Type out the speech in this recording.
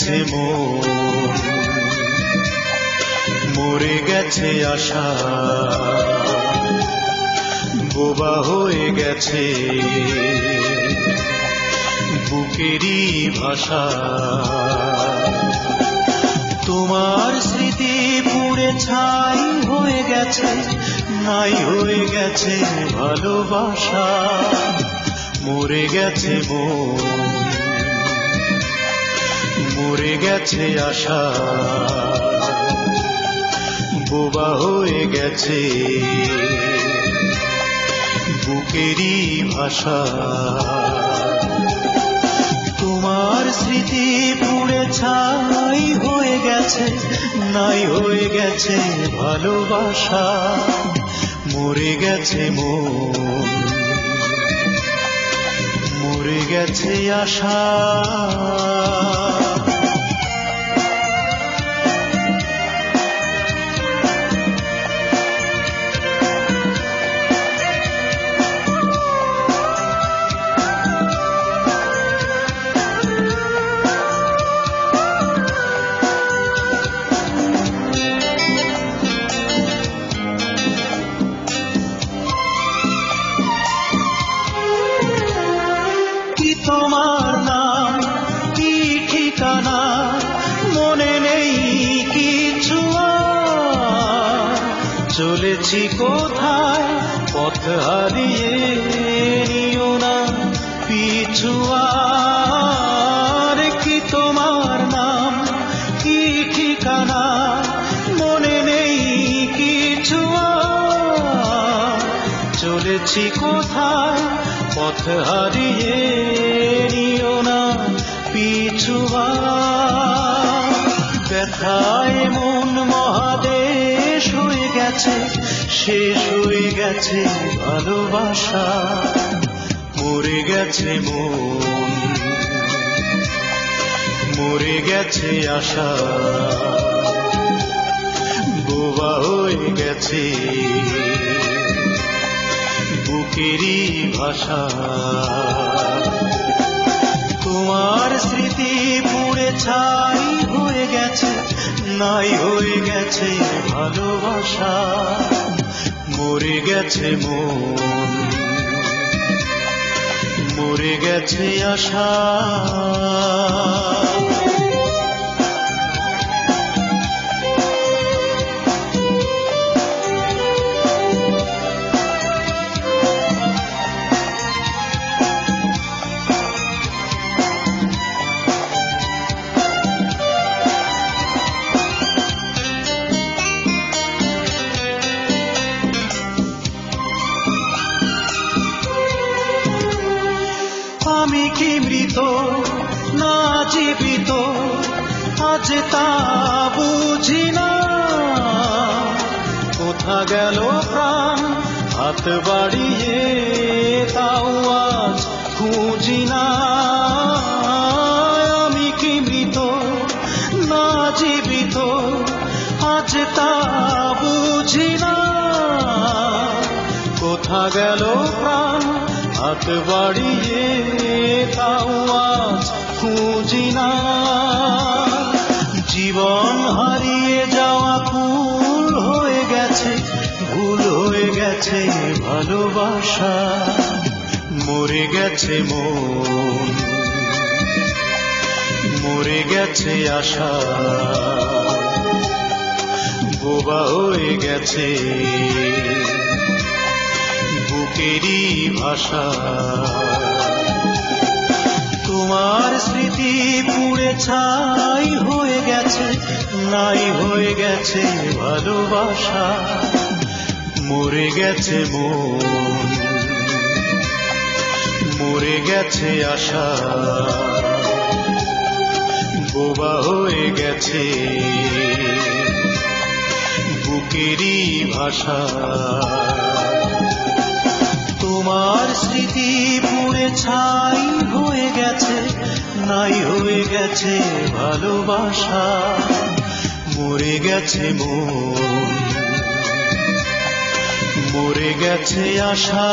গেছে মন, মরে গেছে আশা, বোবা হয়ে গেছে বুকেরই ভাষা। তোমার স্মৃতি পুড়ে ছাই হয়ে গেছে, নাই হয়ে গেছে ভালোবাসা। মরে গেছে মন, মরে গেছে আশা, বোবা হয়ে গেছে বুকেরই ভাষা। তোমার স্মৃতি পুড়ে ছাই হয়ে গেছে, নাই হয়ে গেছে ভালোবাসা। মরে গেছে মন, মরে গেছে আশা। তোমার নাম কি ঠিকানা মনে নেই কিছু, চলেছি কোথায় পথ হারিয়ে, নিও না পিছু আর। কি তোমার নাম কি ঠিকানা মনে নেই কিছু, চলেছি কোথায় পথ হারিয়ে, নিও না পিছু। ব্যথায় মন মহাদেশ হয়ে গেছে, শেষ হয়ে গেছে ভালোবাসা। মরে গেছে মন, মরে গেছে আশা, বোবা হয়ে গেছে বুকেরই ভাষা। তোমার স্মৃতি পুড়ে ছাই হয়ে গেছে, নাই হয়ে গেছে ভালোবাসা। মরে গেছে মন, মরে গেছে আশা। আমি কি মৃত না জীবিত আজ তা বুঝি না, কোথা গেল প্রাণ হাত বাড়িয়ে তাও আজ খুঁজি না। আমি কি মৃত না জীবিত আজ তা বুঝি না, কোথা গেল প্রাণ হাত বাড়িয়ে তাও আজ খুঁজি না। জীবন হারিয়ে যাওয়া কুল হয়ে গেছে, ভুল হয়ে গেছে ভালোবাসা। মরে গেছে মন, মরে গেছে আশা, বোবা হয়ে গেছে বুকেরই ভাষা। তোমার স্মৃতি পুড়ে ছাই হয়ে গেছে, নাই হয়ে গেছে ভালোবাসা। মরে গেছে মন, মরে গেছে আশা, বোবা হয়ে গেছে বুকেরই ভাষা। তোমার স্মৃতি পুড়ে ছাই হয়ে গেছে, নাই হয়ে গেছে ভালোবাসা। মরে গেছে মন, মরে গেছে আশা।